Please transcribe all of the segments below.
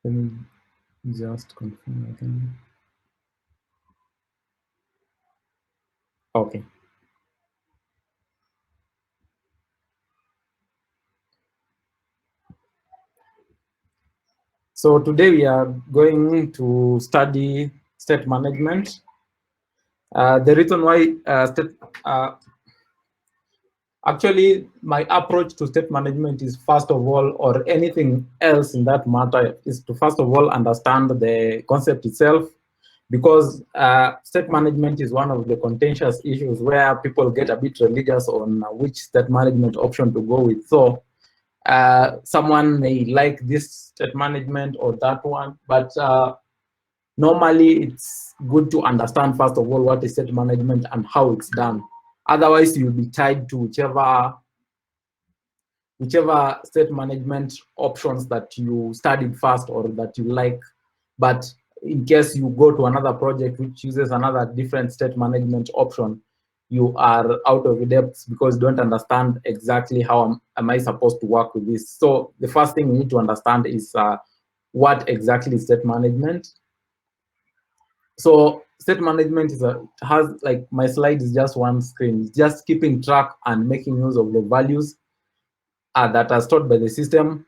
Let me just confirm again. Okay. So today we are going to study state management. The reason why actually my approach to state management is, first of all, or anything else in that matter, is to first of all understand the concept itself, because state management is one of the contentious issues where people get a bit religious on which state management option to go with. So someone may like this state management or that one, but normally it's good to understand, first of all, what is state management and how it's done. Otherwise, you'll be tied to whichever state management options that you studied first or that you like. But in case you go to another project which uses another different state management option, you are out of the depth because you don't understand exactly how am I supposed to work with this. So the first thing you need to understand is what exactly is state management. So state management has, like, my slide is just one screen. It's just keeping track and making use of the values that are stored by the system,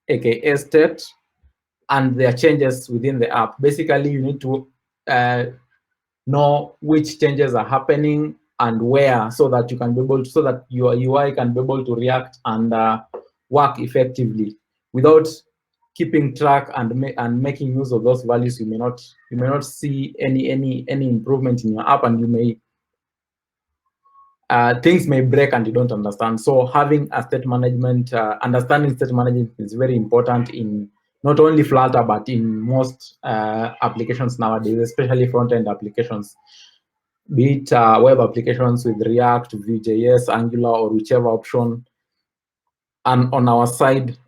aka state, and their changes within the app. Basically, you need to know which changes are happening and where, so that you can be able to, so that your UI can be able to react and work effectively. Without keeping track and making use of those values, you may not see any improvement in your app, and you may things may break and you don't understand. So having a state management, understanding state management is very important in not only Flutter, but in most applications nowadays, especially front-end applications, be it web applications with React, Vue.js, Angular, or whichever option, and on our side,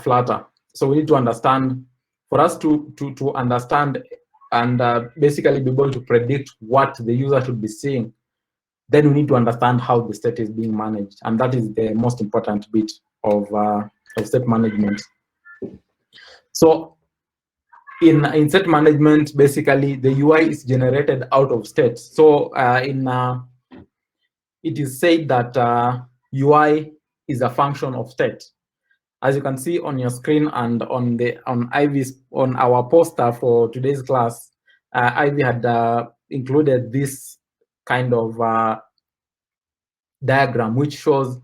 Flutter. So we need to understand, for us to understand and basically be able to predict what the user should be seeing, then we need to understand how the state is being managed. And that is the most important bit of state management. So in state management, basically, the UI is generated out of state. So it is said that UI is a function of state. As you can see on your screen and on our poster for today's class, Ivy had included this kind of diagram, which shows,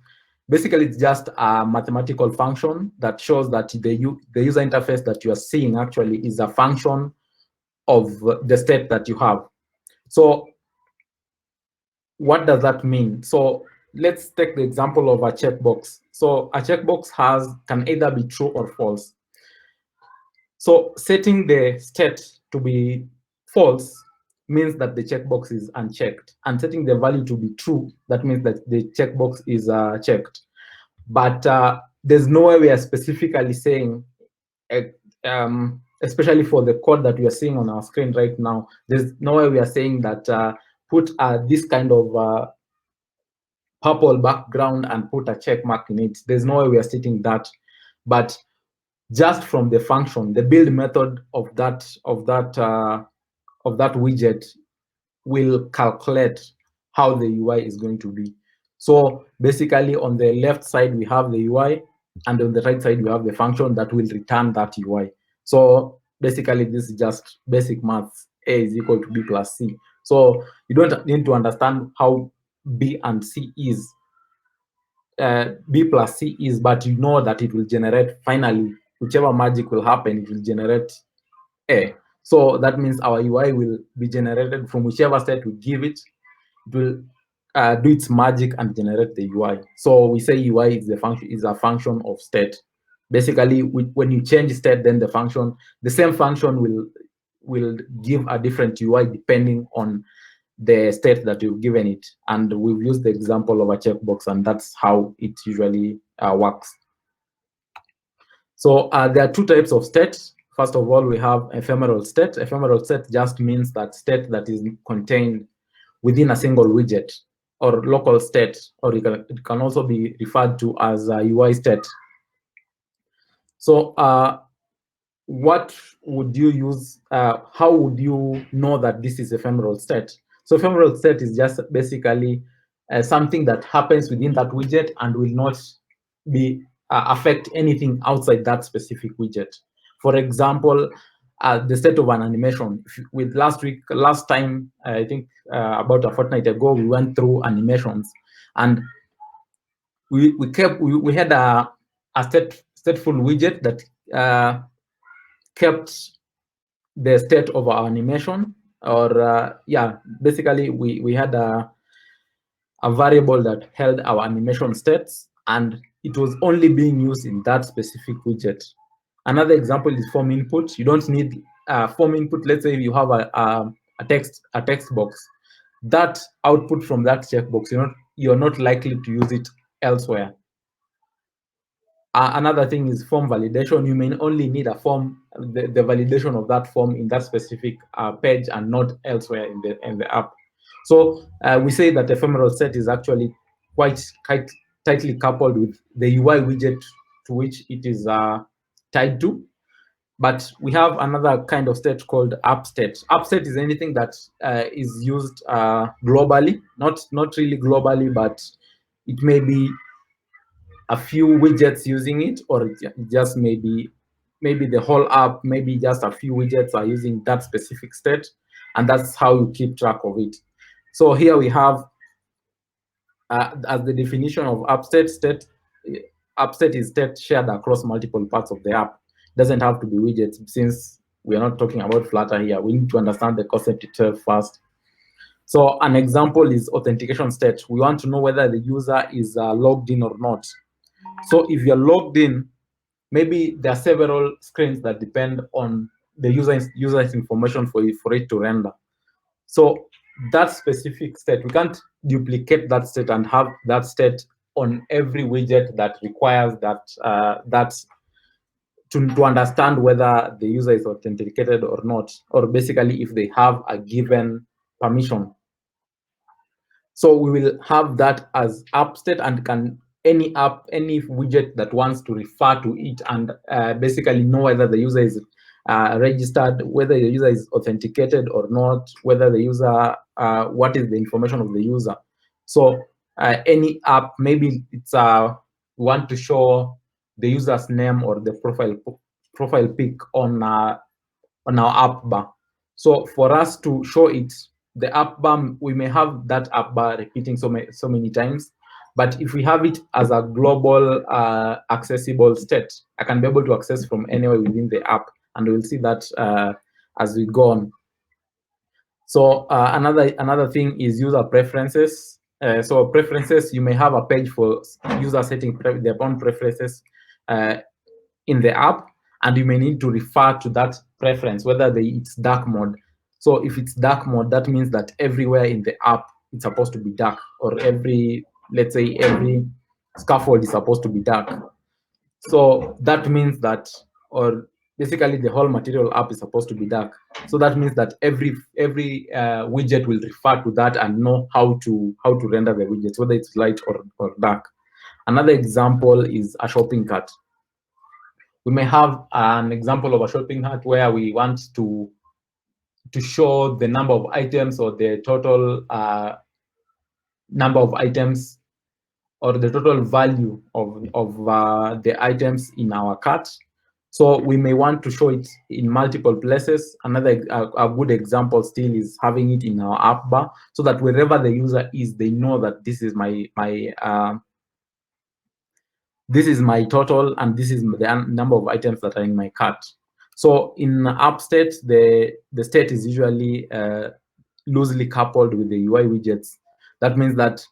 basically, it's just a mathematical function that shows that the user interface that you are seeing actually is a function of the state that you have. So what does that mean? So let's take the example of a checkbox. So a checkbox can either be true or false. So setting the state to be false means that the checkbox is unchecked, and setting the value to be true, that means that the checkbox is checked. But there's no way we are specifically saying, especially for the code that we are seeing on our screen right now, there's no way we are saying that put this kind of purple background and put a check mark in it. There's no way we are stating that. But just from the function, the build method of that widget will calculate how the UI is going to be. So basically, on the left side we have the UI, and on the right side we have the function that will return that UI. So basically, this is just basic maths. A is equal to B plus C. So you don't need to understand how B and C is. B plus C is, but you know that it will generate, finally, whichever magic will happen, it will generate A. So that means our UI will be generated from whichever state we give it. It will do its magic and generate the UI. So we say UI is a function of state. Basically, when you change state, then the same function will give a different UI depending on the state that you've given it. And we've used the example of a checkbox, and that's how it usually works. So there are two types of state. First of all, we have ephemeral state. Ephemeral state just means that state that is contained within a single widget, or local state, or it can also be referred to as a UI state. So what would you use? How would you know that this is ephemeral state? So ephemeral state is just basically something that happens within that widget and will not be affect anything outside that specific widget. For example, the state of an animation. With last time, I think about a fortnight ago, we went through animations, and we had a stateful widget that kept the state of our animation, or yeah, basically we had a variable that held our animation states, and it was only being used in that specific widget. Another example is form input. You don't need form input. Let's say you have a text box. That output from that checkbox, you're not likely to use it elsewhere. Another thing is form validation. You may only need a form, the validation of that form in that specific page and not elsewhere in the app. So we say that ephemeral set is actually quite tightly coupled with the UI widget to which it is tied to. But we have another kind of state called app state. App state is anything that is used globally, not really globally, but it may be a few widgets using it, or just maybe the whole app, maybe just a few widgets are using that specific state, and that's how you keep track of it. So here we have as the definition of app state. App state is state shared across multiple parts of the app. It doesn't have to be widgets, since we are not talking about Flutter here. We need to understand the concept itself first. So an example is authentication state. We want to know whether the user is logged in or not. So if you're logged in, maybe there are several screens that depend on the user's information for it to render. So that specific state, we can't duplicate that state and have that state on every widget that requires that to understand whether the user is authenticated or not, or basically if they have a given permission. So we will have that as app state, and any app, any widget that wants to refer to it and basically know whether the user is registered, whether the user is authenticated or not, whether the user, what is the information of the user. So any app, maybe it's want to show the user's name or the profile pic on our app bar. So for us to show it, the app bar, we may have that app bar repeating so many times. But if we have it as a global accessible state, I can be able to access from anywhere within the app, and we'll see that as we go on. So another thing is user preferences. So preferences, you may have a page for user setting their own preferences in the app, and you may need to refer to that preference, whether it's dark mode. So if it's dark mode, that means that everywhere in the app it's supposed to be dark, or let's say every scaffold is supposed to be dark. So that means that, or basically the whole material app is supposed to be dark. So that means that every widget will refer to that and know how to render the widgets, whether it's light or dark. Another example is a shopping cart. We may have an example of a shopping cart where we want to show the number of items, or the total number of items, or the total value of the items in our cart. So we may want to show it in multiple places. Another a good example still is having it in our app bar, so that wherever the user is, they know that this is this is my total, and this is the number of items that are in my cart. So in app state, the state is usually loosely coupled with the UI widgets. That means that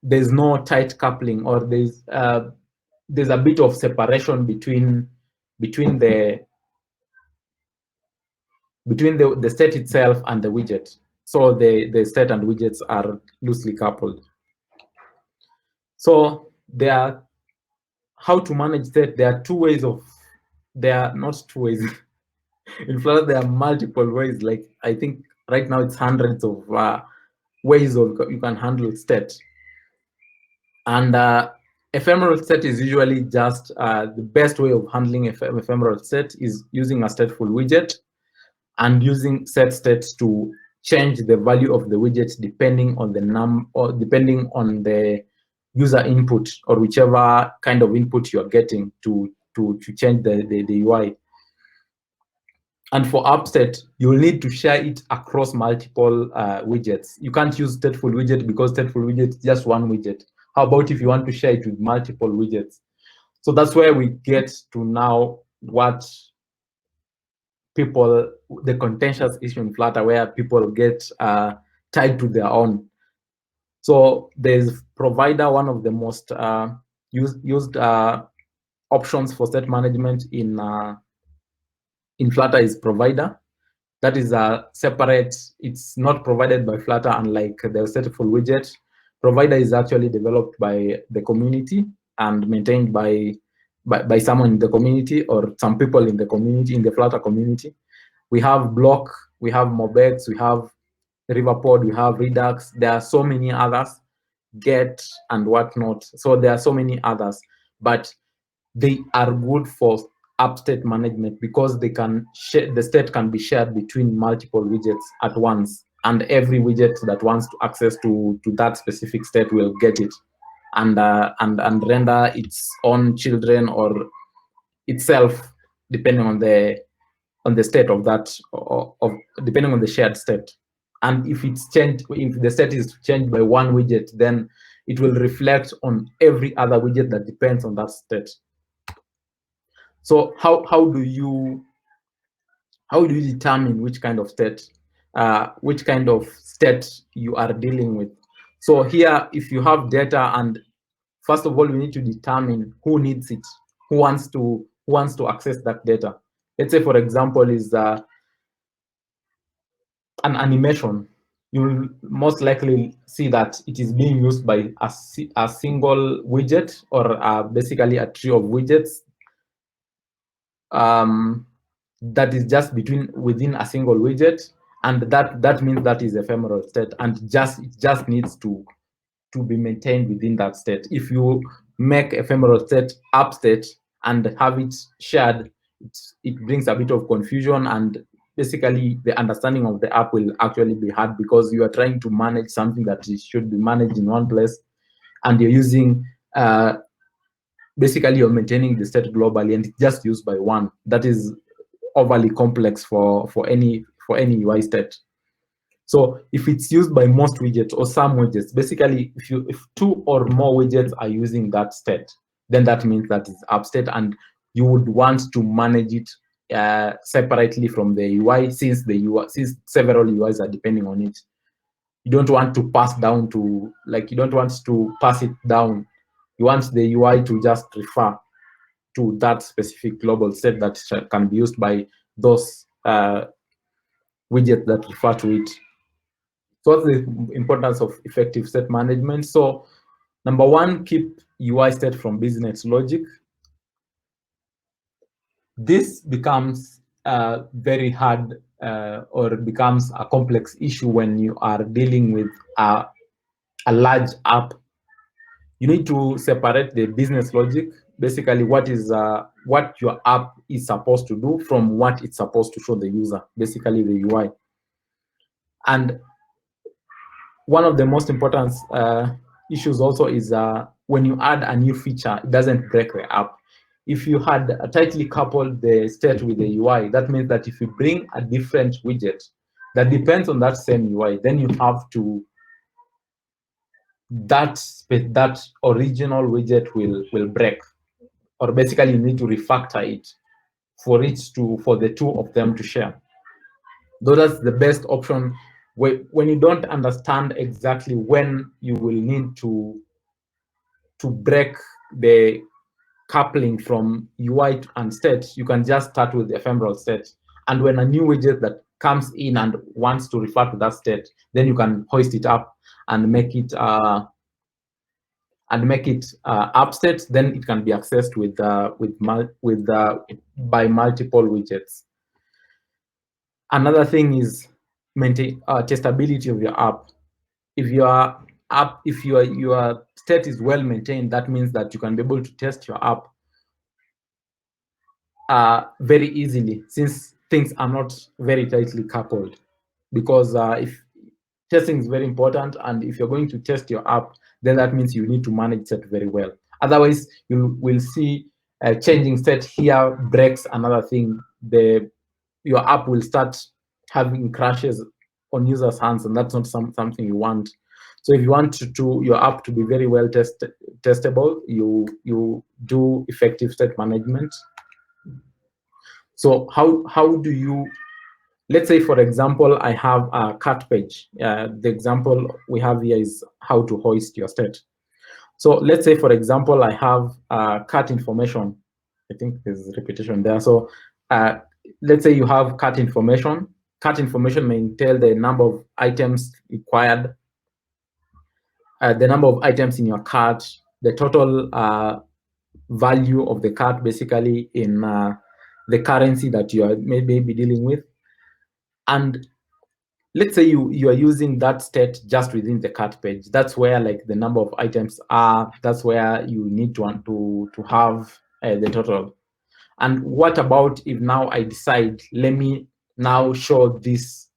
there's no tight coupling, or there's a bit of separation between the state itself and the widget. So the state and widgets are loosely coupled. So how to manage state. There are not two ways. In Flutter, there are multiple ways. Like, I think right now it's hundreds of ways you can handle state. And ephemeral state is usually just the best way of handling ephemeral state is using a stateful widget and using set states to change the value of the widget depending on the or depending on the user input or whichever kind of input you are getting to change the UI. And for upstate, you'll need to share it across multiple widgets. You can't use stateful widget because stateful widget is just one widget. How about if you want to share it with multiple widgets? So that's where we get to now what people, the contentious issue in Flutter, where people get tied to their own. So there's provider, one of the most used options for state management in Flutter is provider. That is a separate, it's not provided by Flutter, unlike the stateful widget. Provider is actually developed by the community and maintained by someone in the community or some people in the community, in the Flutter community. We have Block, we have Mobex, we have Riverpod, we have Redux. There are so many others, Get and whatnot. So there are so many others, but they are good for upstate management because they can share, the state can be shared between multiple widgets at once, and every widget that wants to access to that specific state will get it and render its own children or itself depending on the state of that, of depending on the shared state. And if it's changed, if the state is changed by one widget, then it will reflect on every other widget that depends on that state. So how do you determine which kind of state you are dealing with? So here, if you have data, and first of all, we need to determine who needs it, who wants to access that data. Let's say, for example, is an animation. You will most likely see that it is being used by a single widget or basically a tree of widgets that is just within a single widget, and that means that is ephemeral state, and it just needs to be maintained within that state. If you make ephemeral state upstate and have it shared, it brings a bit of confusion, and basically the understanding of the app will actually be hard because you are trying to manage something that should be managed in one place, and you're using basically you're maintaining the state globally, and it's just used by one. That is overly complex for any UI state. So if it's used by most widgets or some widgets, basically if two or more widgets are using that state, then that means that it's upstate, and you would want to manage it separately from the UI, since several UIs are depending on it. You don't want to pass down to, like, you don't want to pass it down. You want the UI to just refer to that specific global state that can be used by those widgets that refer to it. So what's the importance of effective state management? So number one, keep UI state from business logic. This becomes very hard or becomes a complex issue when you are dealing with a large app. You need to separate the business logic, basically what your app is supposed to do, from what it's supposed to show the user, basically the UI. And one of the most important issues also is when you add a new feature, it doesn't break the app. If you had tightly coupled the state with the UI, that means that if you bring a different widget that depends on that same UI, then you have to, that original widget will break, or basically you need to refactor it for the two of them to share. Though that's the best option when you don't understand exactly when you will need to break the coupling from UI and state. You can just start with the ephemeral state, and when a new widget that comes in and wants to refer to that state, then you can hoist it up and make it upstate. Then it can be accessed by multiple widgets. Another thing is maintain testability of your app. If you are app, if your state is well maintained, that means that you can be able to test your app very easily, since things are not very tightly coupled. Because if testing is very important, and if you're going to test your app, then that means you need to manage state very well. Otherwise, you will see changing state here breaks another thing. Your app will start having crashes on users' hands, and that's not something you want. So if you want your app to be very well testable, you do effective state management. So how do you, let's say, for example, I have a cart page. The example we have here is how to hoist your state. So let's say, for example, I have cart information. I think there's repetition there. So let's say you have cart information. Cart information may entail the number of items required, the number of items in your cart, the total value of the cart, basically in the currency that you are maybe dealing with. And let's say you are using that state just within the cart page. That's where like the number of items are. That's where you need to want to have the total. And what about if now I decide, let me now show this,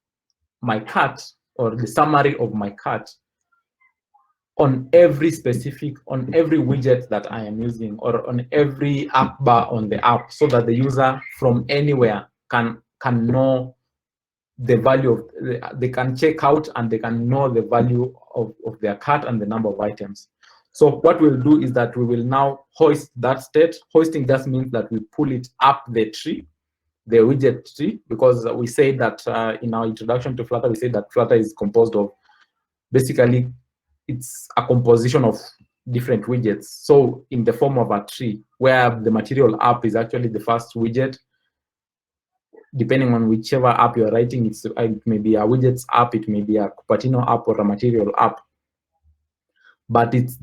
my cart, or the summary of my cart on every widget that I am using, or on every app bar on the app, so that the user from anywhere can know the value of, they can check out and they can know the value of their cart and the number of items. So what we'll do is that we will now hoist that state. Hoisting just means that we pull it up the tree, the widget tree, because we say that in our introduction to Flutter, we say that Flutter is composed of, basically, it's a composition of different widgets. So in the form of a tree, where the material app is actually the first widget. Depending on whichever app you're writing, it may be a widgets app, it may be a Cupertino app, or a material app. But it's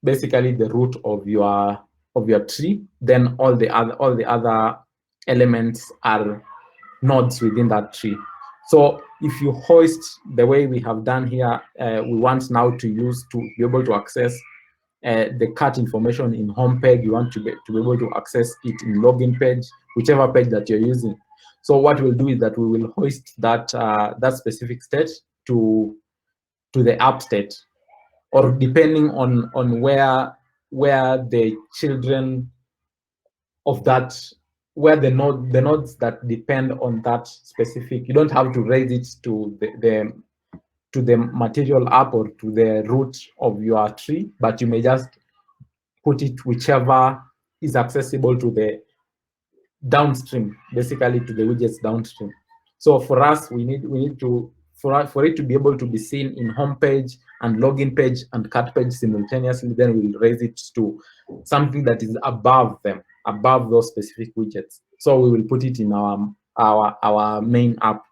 basically the root of your tree. Then all the other elements are nodes within that tree. So if you hoist the way we have done here, we want now to be able to access the cart information in home page. You want to be able to access it in login page, whichever page that you're using. So what we'll do is that we will hoist that specific state to the app state, or depending on where the children of that, where the nodes that depend on that specific. You don't have to raise it to the material app or to the root of your tree, but you may just put it whichever is accessible to the downstream, basically to the widgets downstream. So for us, we need to, for it to be able to be seen in home page and login page and cart page simultaneously, then we'll raise it to something that is above them, above those specific widgets. So we will put it in our main app.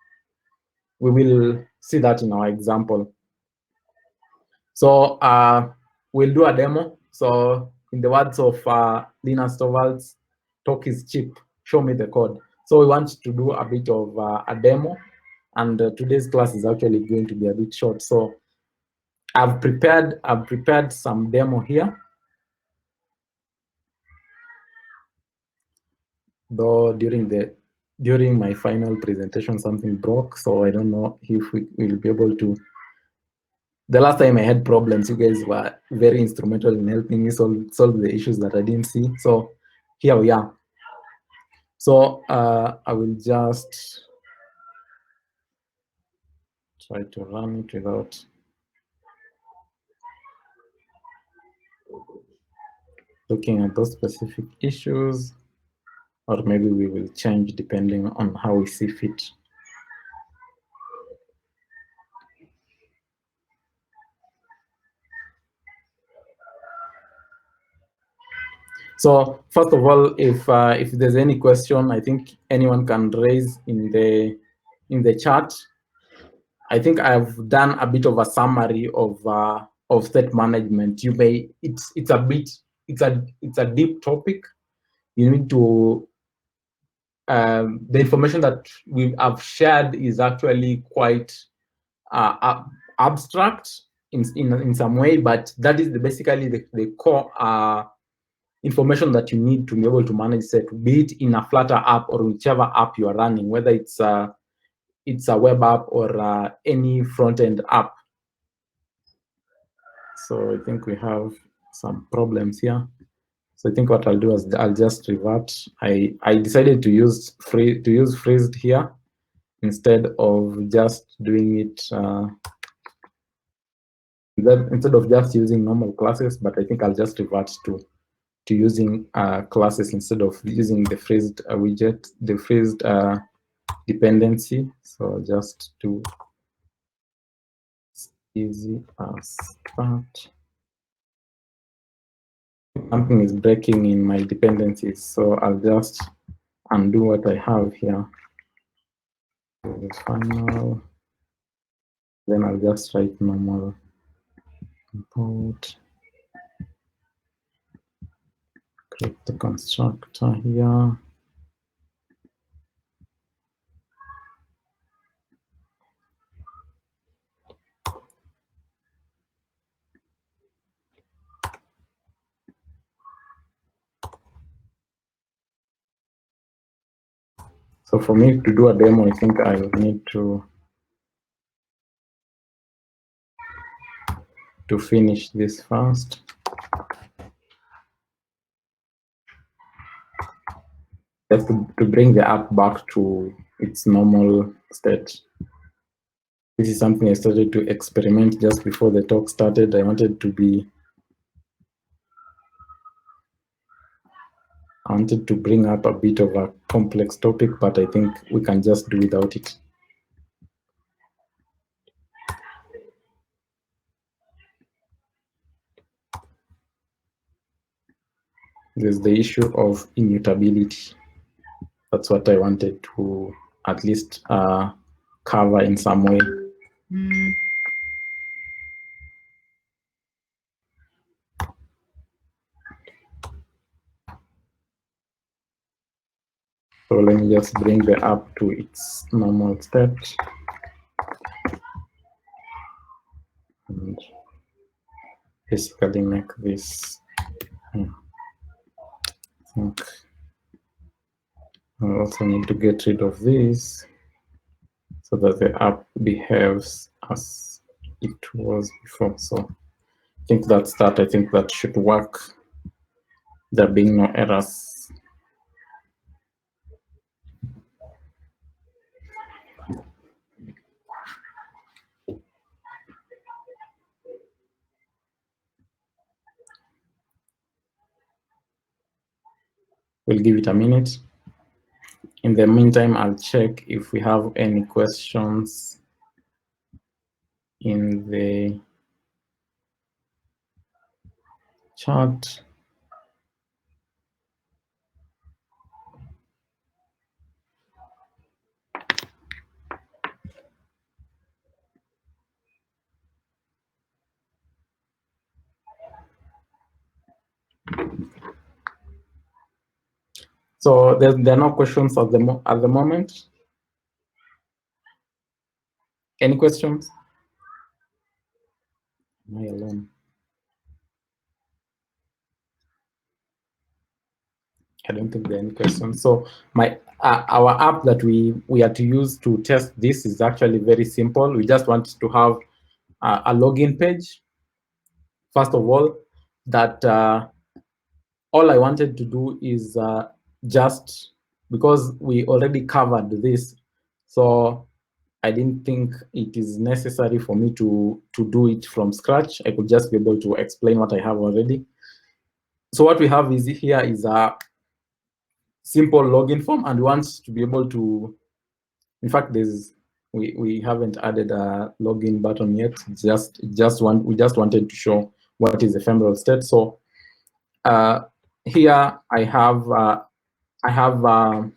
We will see that in our example. So we'll do a demo. So in the words of Linus Torvalds, talk is cheap, show me the code. So we want to do a bit of a demo, and today's class is actually going to be a bit short. So I've prepared some demo here. Though during my final presentation, something broke, so I don't know if we will be able to. The last time I had problems, you guys were very instrumental in helping me solve the issues that I didn't see. So here we are. So I will just try to run it without looking at those specific issues, or maybe we will change depending on how we see fit. So first of all, if there's any question, I think anyone can raise in the chat. I think I've done a bit of a summary of state management. It's a deep topic. You need to the information that we have shared is actually quite abstract. in some way, but that is basically the core information that you need to be able to manage set, be it in a Flutter app or whichever app you are running, whether it's a web app or any front-end app. So I think we have some problems here. So I think what I'll do is I'll just revert. I decided to use freezed here instead of just doing it instead of just using normal classes, but I think I'll just revert to using classes instead of using the freezed widget, the freezed dependency. So just do easy as that. Something is breaking in my dependencies, so I'll just undo what I have here. Final. Then I'll just write normal import. Create the constructor here. So for me to do a demo, I think I will need to finish this first. Just to bring the app back to its normal state. This is something I started to experiment just before the talk started. I wanted to bring up a bit of a complex topic, but I think we can just do without it. There's the issue of immutability. That's what I wanted to at least cover in some way. So let me just bring the app to its normal state. And basically make this. I think I also need to get rid of this so that the app behaves as it was before. So I think that's that. I think that should work. There being no errors. We'll give it a minute. In the meantime, I'll check if we have any questions in the chat. So there are no questions at the moment. Any questions? Am I alone? I don't think there are any questions. So our app that we are to use to test this is actually very simple. We just want to have a login page. First of all, that all I wanted to do is just because we already covered this, so I didn't think it is necessary for me to do it from scratch. I could just be able to explain what I have already. So what we have is here is a simple login form, and we want to be able to, in fact, we haven't added a login button yet. We just wanted to show what is ephemeral state. So here I have a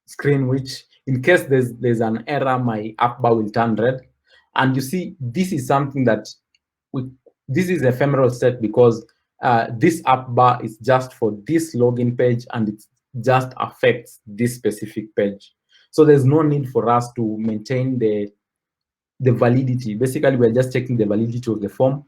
screen which, in case there's an error, my app bar will turn red. And you see, this is something that this is ephemeral state because this app bar is just for this login page, and it just affects this specific page. So there's no need for us to maintain the the validity. Basically, we're just checking the validity of the form.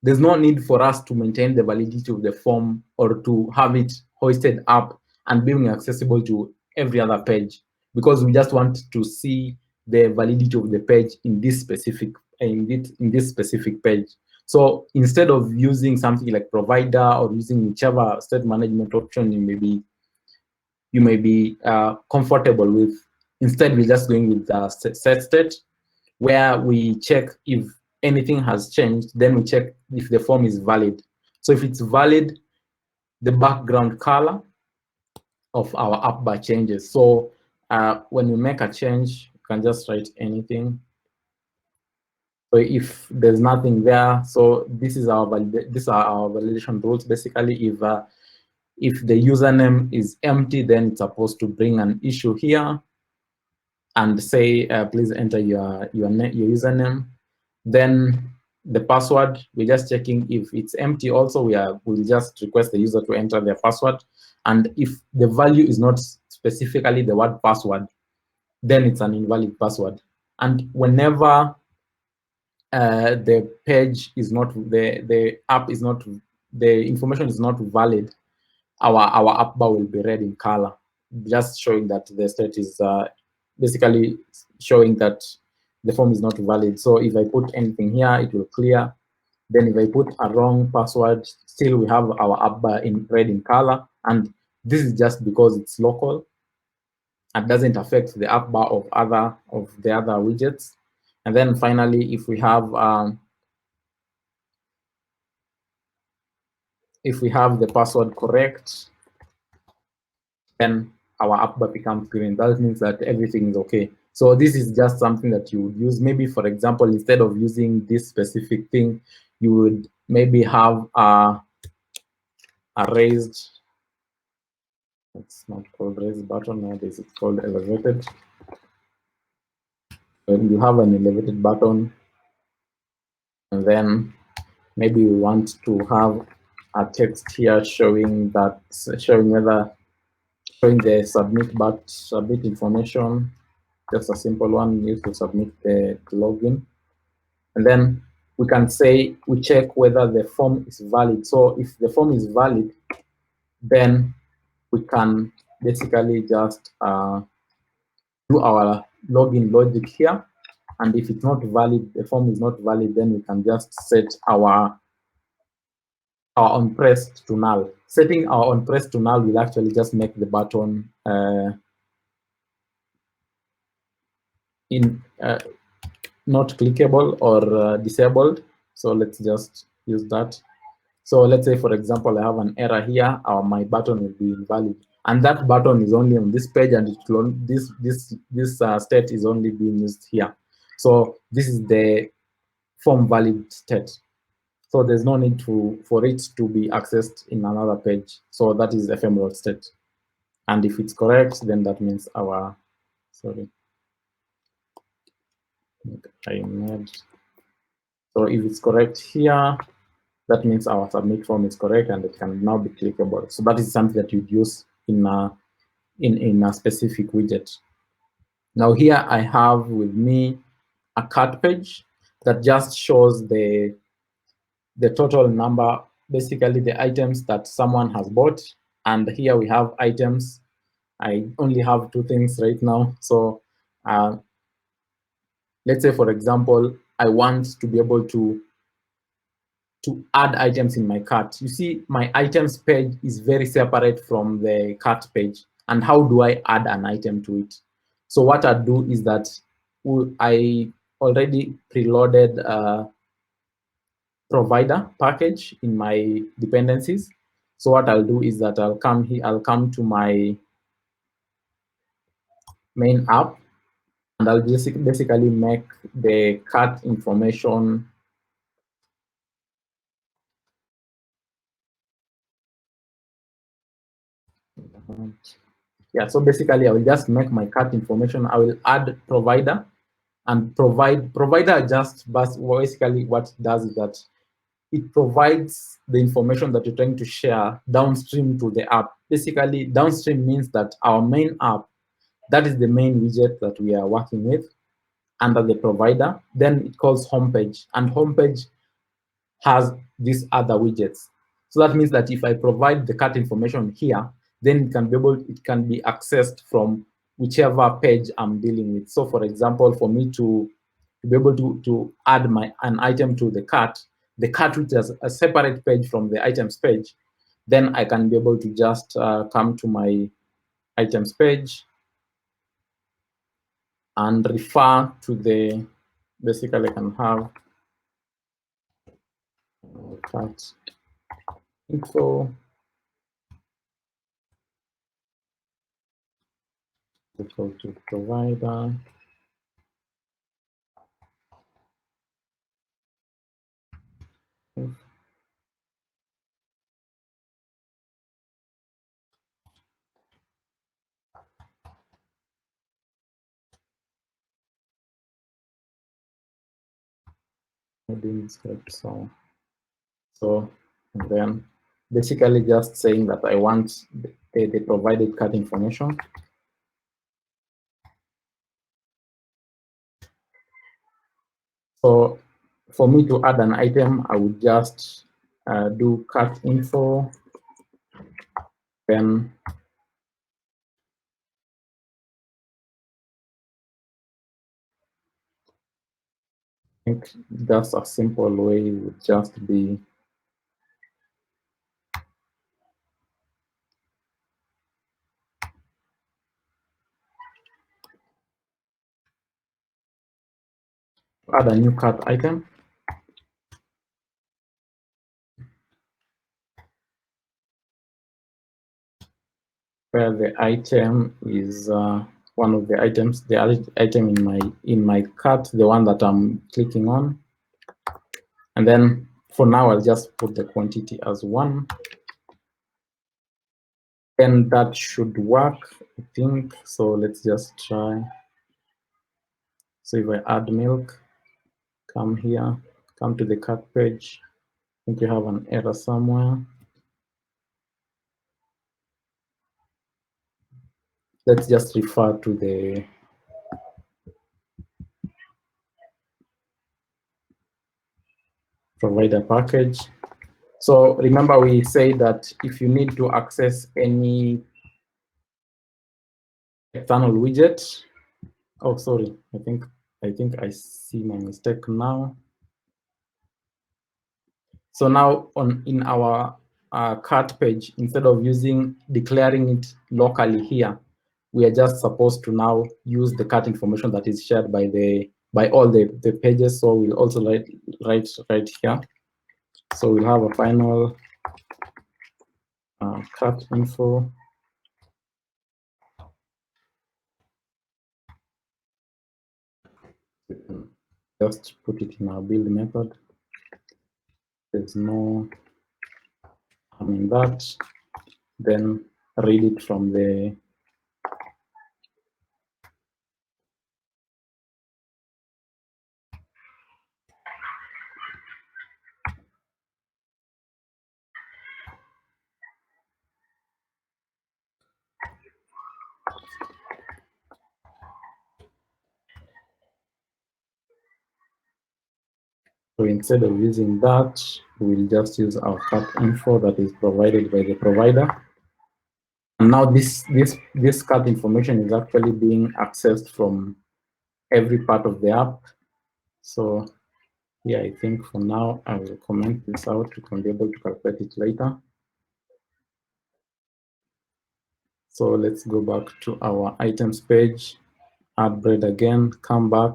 There's no need for us to maintain the validity of the form or to have it hoisted up and being accessible to every other page, because we just want to see the validity of the page in this specific page. So instead of using something like provider or using whichever state management option you may be comfortable with, instead we're just going with the set state, where we check if anything has changed, then we check if the form is valid. So if it's valid, the background color of our app bar changes. So when we make a change, you can just write anything. So if there's nothing there, so these are our validation rules. Basically, if the username is empty, then it's supposed to bring an issue here and say, please enter your username. Then the password, we're just checking if it's empty. Also, we'll just request the user to enter their password. And if the value is not specifically the word password, then it's an invalid password. And whenever the page is not, the app is not, the information is not valid, our app bar will be red in color, just showing that the state is basically showing that the form is not valid. So if I put anything here, it will clear. Then if I put a wrong password, still we have our app bar in red in color. And this is just because it's local and doesn't affect the app bar of the other widgets. And then finally, if we have the password correct, then our app bar becomes green. That means that everything is okay. So this is just something that you would use. Maybe, for example, instead of using this specific thing, you would maybe have a raised, it's not called raised button nowadays, it's called elevated. When you have an elevated button, and then maybe we want to have a text here showing the submit information, just a simple one used to submit the login. And then we can say, we check whether the form is valid. So if the form is valid, then we can basically just do our login logic here. And if it's not valid, the form is not valid, then we can just set our onPressed to null. Setting our onPressed to null will actually just make the button not clickable or disabled. So let's just use that. So let's say, for example, I have an error here, my button will be invalid. And that button is only on this page, and this state is only being used here. So this is the form valid state. So there's no need for it to be accessed in another page. So that is ephemeral state. And if it's correct, then that means our, sorry. So if it's correct here, that means our submit form is correct and it can now be clickable. So that is something that you'd use in a specific widget. Now here I have with me a cart page that just shows the total number, basically the items that someone has bought. And here we have items. I only have 2 things right now. So let's say, for example, I want to be able to add items in my cart. You see, my items page is very separate from the cart page. And how do I add an item to it? So what I do is that I already preloaded a provider package in my dependencies. So what I'll do is that I'll come here, I'll come to my main app, and I'll basically make the cart information so basically I will just make my cart information. I will add provider, and provider just basically what it does is that it provides the information that you're trying to share downstream to the app. Basically, downstream means that our main app, that is the main widget that we are working with. under the provider. Then it calls homepage, and homepage has these other widgets. So that means that if I provide the cart information here, then it can be accessed from whichever page I'm dealing with. So for example, for me to be able to add an item to the cart which has a separate page from the items page, then I can be able to just come to my items page and refer to the, basically I can have cart info equal to provider. Script. So and then basically just saying that I want the provided cart information. So for me to add an item, I would just do cart info, then I think just a simple way would just be add a new cart item. Where the item is one of the items, the item in my cart, the one that I'm clicking on. And then for now, I'll just put the quantity as 1. And that should work, I think. So let's just try. So if I add milk, come here, come to the cart page. I think you have an error somewhere. Let's just refer to the provider package. So remember we say that if you need to access any external widget, oh sorry, I think I see my mistake now. So now in our cart page, instead of declaring it locally here, we are just supposed to now use the cart information that is shared by all the pages. So we'll also write right here. So we'll have a final cart info. Just put it in our build method. There's no harm in that. Then read it from the so instead of using that, we'll just use our cart info that is provided by the provider. And now this cart information is actually being accessed from every part of the app. So yeah, I think for now I will comment this out. We can be able to calculate it later. So let's go back to our items page, add bread again, come back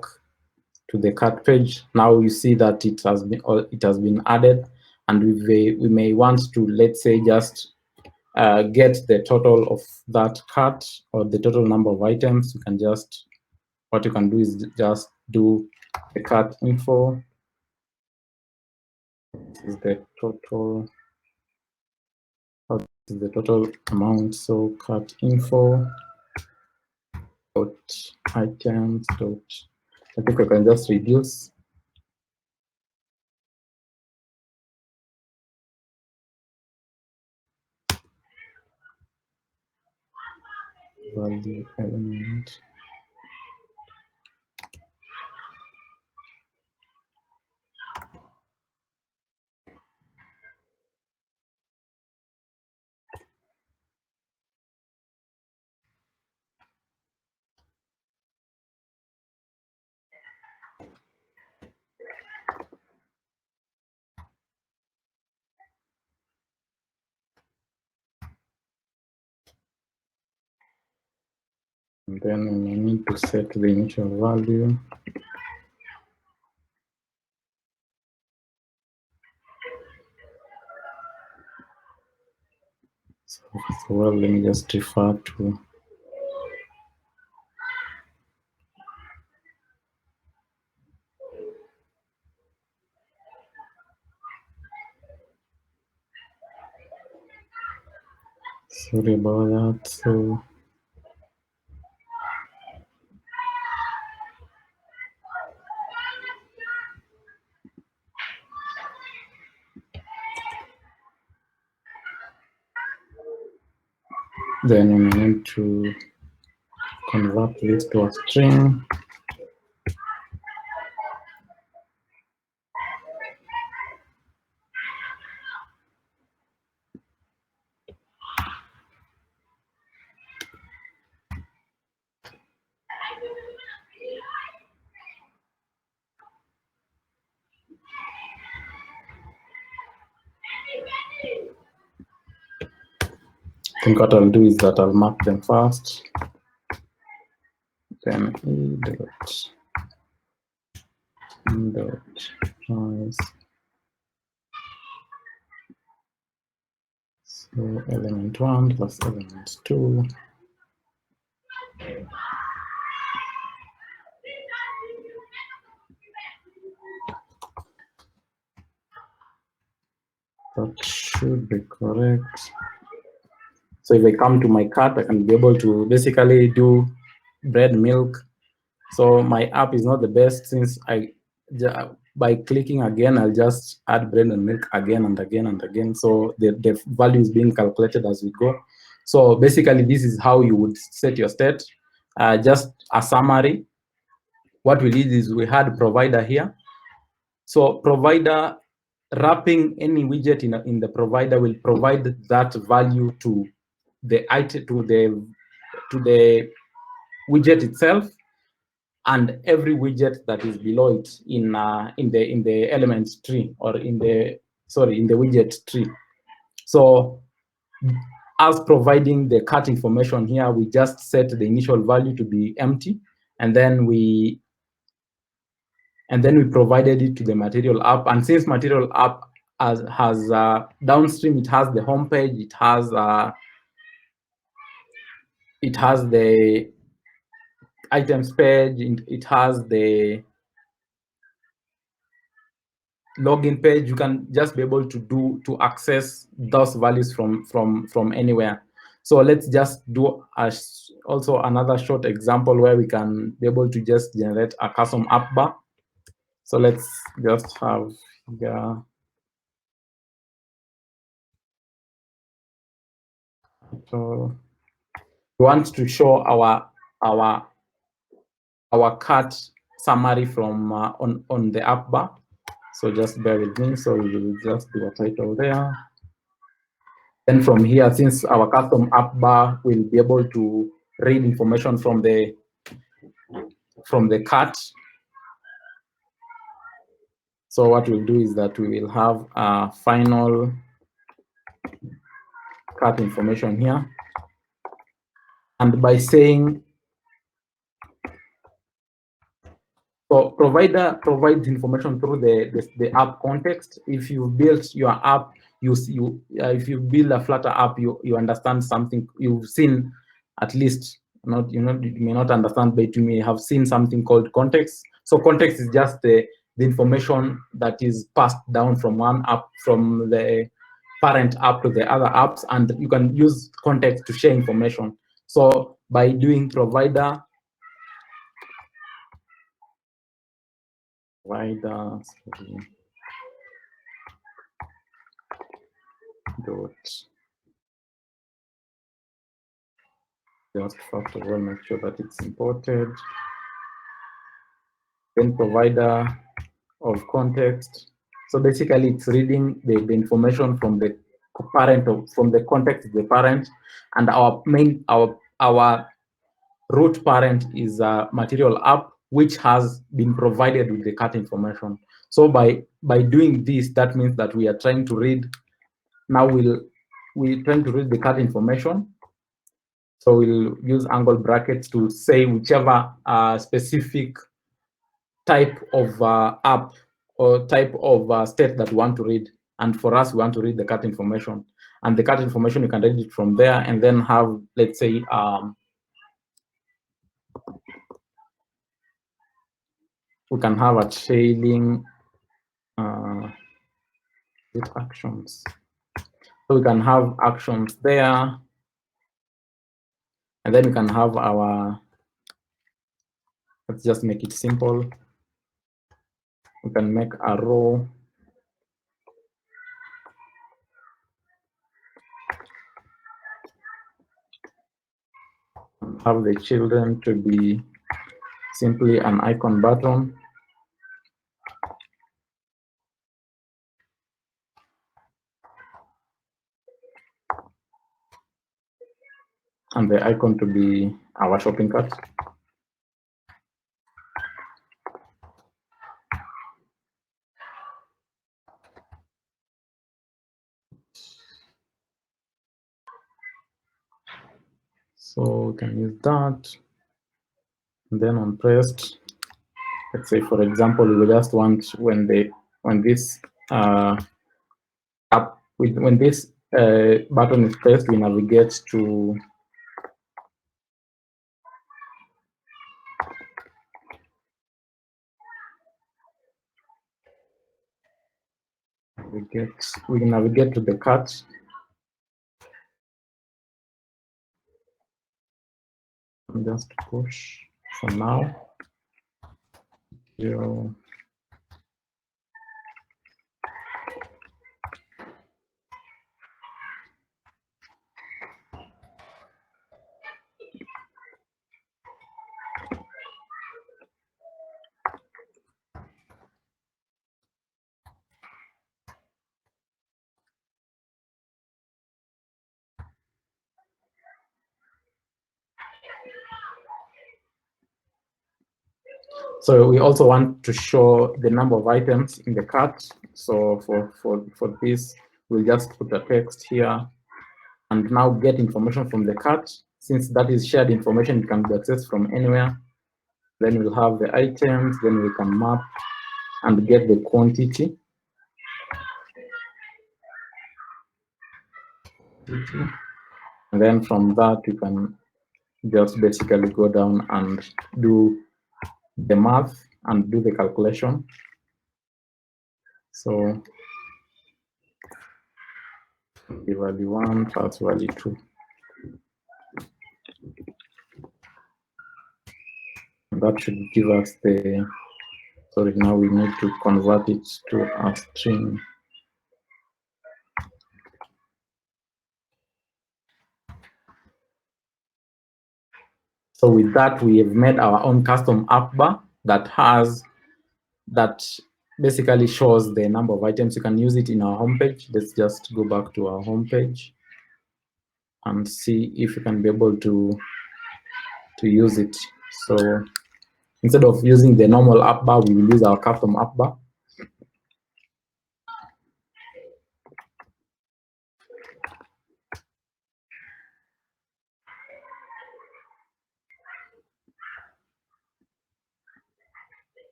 to the cart page. Now you see that it has been added, and we may want to, let's say, just get the total of that cart or the total number of items. You can just, what you can do is just do the cart info. This is the total. This is the total amount. So cart info dot items dot. I think I can just reduce. Value element. And then we need to set the initial value. So first of all, let me just refer to sorry about that. So then we need to convert this to a string. I think what I'll do is that I'll mark them first. Then e.price. So element 1 plus element 2. That should be correct. So if I come to my cart, I can be able to basically do bread, milk. So my app is not the best since by clicking again, I'll just add bread and milk again and again and again. So the value is being calculated as we go. So basically, this is how you would set your state. Just a summary. What we did is we had provider here. So provider wrapping any widget in the provider will provide that value to the item to the widget itself, and every widget that is below it in the elements tree, or in the widget tree. So as providing the cart information here, we just set the initial value to be empty, and then we provided it to the material app. And since material app has downstream, it has the home page, it has the items page, it has the login page. You can just be able to access those values from anywhere. So let's just do also another short example where we can be able to just generate a custom app bar. So let's just have here. So we want to show our cart summary from on the app bar. So just bear with me. So we will just do a title there. Then from here, since our custom app bar will be able to read information from the cart. So what we'll do is that we will have a final cart information here. And by saying, so provider provides information through the app context. If you built your app, if you build a Flutter app, you understand something. You've seen, at least, you may not understand, but you may have seen something called context. So context is just the information that is passed down from one app, from the parent app to the other apps, and you can use context to share information. So by doing provider dot just first of all make sure that it's imported, then provider of context. So basically it's reading the information from the parent, from the context of the parent, and our root parent is a material app which has been provided with the cart information. So by doing this, that means that we are trying to read. Now we're trying to read the cart information. So we'll use angle brackets to say whichever specific type of app or type of state that we want to read. And for us, we want to read the cut information. And the cut information, you can read it from there and then have, let's say, we can have a trailing with actions. So we can have actions there. And then we can have our, let's just make it simple. We can make a row. Have the children to be simply an icon button. And the icon to be our shopping cart. So we can use that. And then on pressed, let's say, for example, we just want when this button is pressed, we navigate to we navigate to the cart. And just push for now. 0. So we also want to show the number of items in the cart. So for this, we'll just put a text here and now get information from the cart. Since that is shared information, it can be accessed from anywhere. Then we'll have the items, then we can map and get the quantity. And then from that, you can just basically go down and do the math and do the calculation. So the value 1 plus value 2. And that should give us the, sorry, now we need to convert it to a string. So with that, we have made our own custom app bar that basically shows the number of items. You can use it in our homepage. Let's just go back to our homepage and see if you can be able to use it. So instead of using the normal app bar, we will use our custom app bar.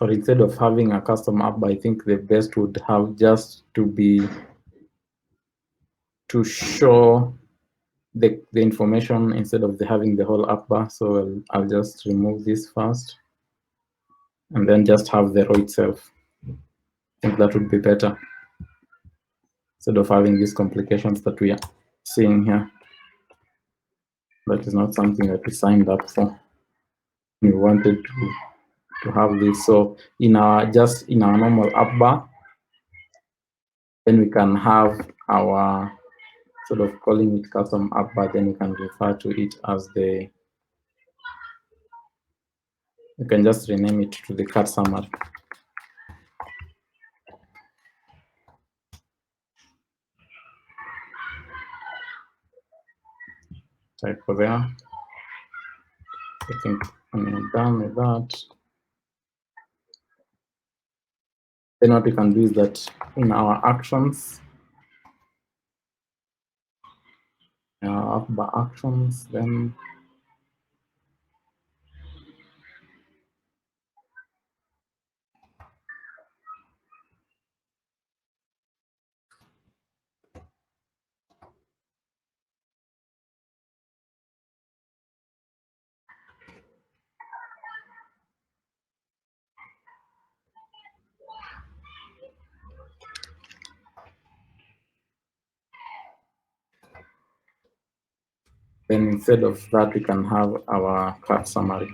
Or instead of having a custom app bar, I think the best would have just to be to show the information instead of having the whole app bar. So I'll just remove this first and then just have the row itself. I think that would be better instead of having these complications that we are seeing here. That is not something that we signed up for. We wanted to have this. So in our normal app bar, then we can have our sort of calling it custom app bar, then you can refer to it as you can just rename it to the ClassSummary. typo there. I think I'm done with that. Then what we can do is that in our actions, by actions, then instead of that, we can have our class summary.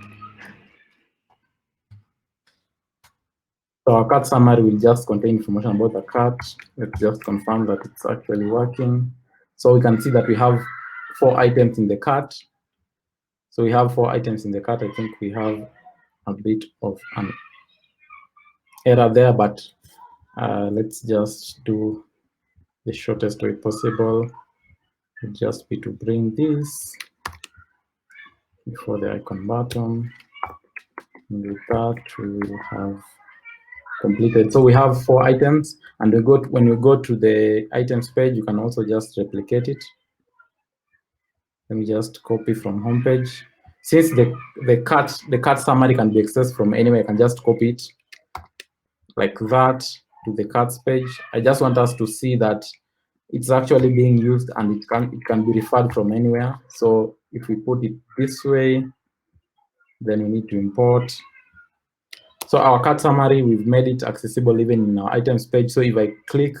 So our cart summary will just contain information about the cart. Let's just confirm that it's actually working. So we can see that we have 4 items in the cart. So we have 4 items in the cart. I think we have a bit of an error there, but let's just do the shortest way possible. It'll just be to bring this before the icon button. And with that, we will have completed. So we have 4 items, and when we go to the items page, you can also just replicate it. Let me just copy from homepage. Since the cart summary can be accessed from anywhere, I can just copy it like that to the carts page. I just want us to see that it's actually being used and it can be referred from anywhere. So if we put it this way, then we need to import. So our cart summary, we've made it accessible even in our items page. So if I click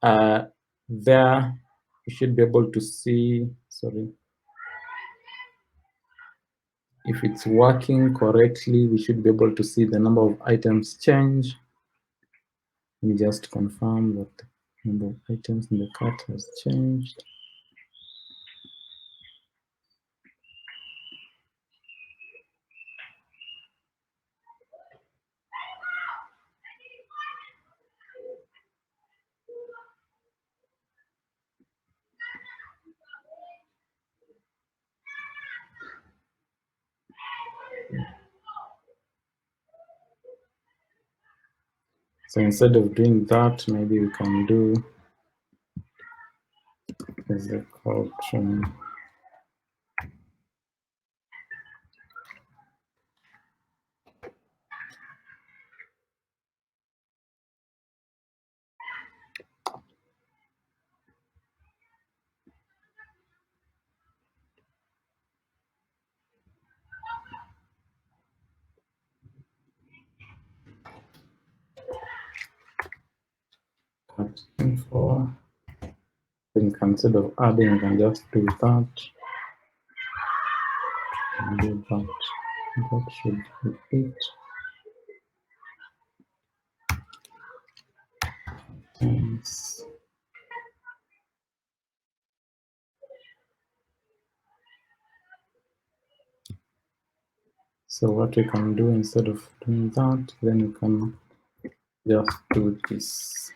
there, you should be able to see, sorry. If it's working correctly, we should be able to see the number of items change. Let me just confirm that the number of items in the cart has changed. So instead of doing that, maybe we can do is it called info. Then instead of adding, you can just do that. And do that. That should be it. Thanks. So what we can do instead of doing that, then you can just do this.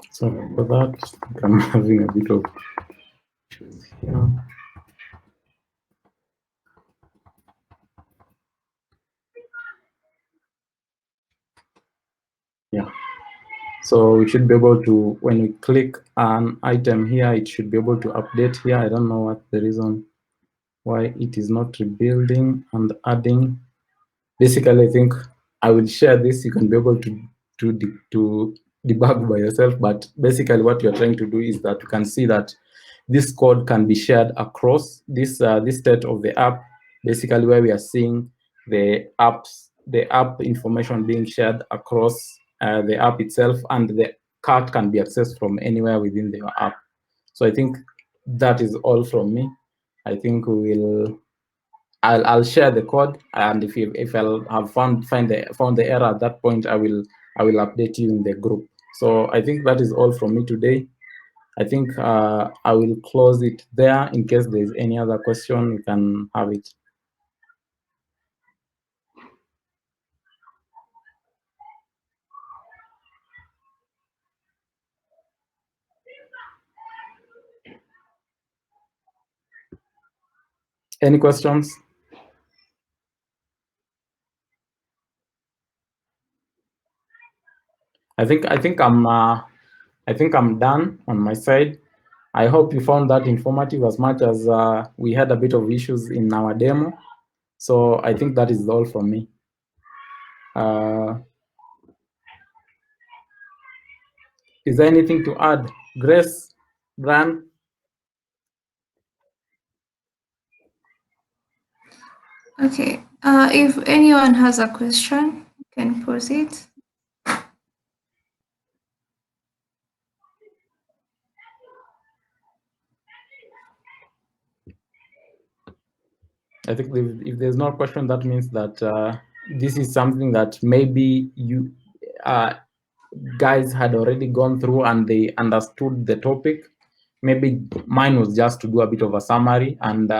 So for that, I'm having a bit of issues here. Yeah. So we should be able to, when we click an item here, it should be able to update here. I don't know what the reason why it is not rebuilding and adding. Basically, I think I will share this. You can be able to debug by yourself. But basically, what you're trying to do is that you can see that this code can be shared across this state of the app. Basically, where we are seeing the app information being shared across the app itself, and the cart can be accessed from anywhere within the app. So I think that is all from me. I think we will I'll share the code, and if I'll have found the error at that point, I will update you in the group. So I think that is all from me today. I think I will close it there. In case there's any other question, we can have it. Any questions? I think I'm done on my side. I hope you found that informative as much as we had a bit of issues in our demo. So I think that is all from me. Is there anything to add? Grace, Bran? Okay. If anyone has a question, you can pose it. I think if there's no question, that means that this is something that maybe you guys had already gone through and they understood the topic. Maybe mine was just to do a bit of a summary. And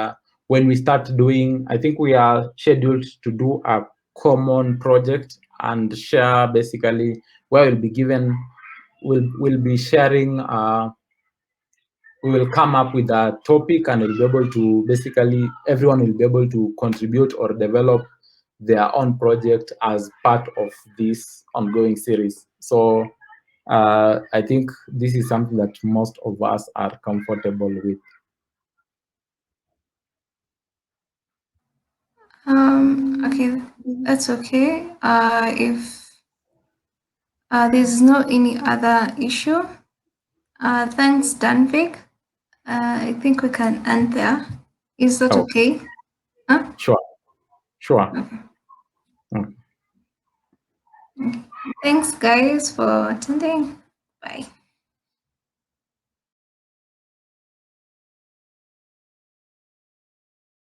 when we start doing, I think we are scheduled to do a common project and share basically where we'll be given, we'll be sharing, we will come up with a topic and we'll be able to basically, everyone will be able to contribute or develop their own project as part of this ongoing series. So I think this is something that most of us are comfortable with. Okay, that's okay. If there's no any other issue, thanks, Danvik. I think we can end there. Is that okay? Huh? Sure. Okay. Okay. Thanks, guys, for attending. Bye.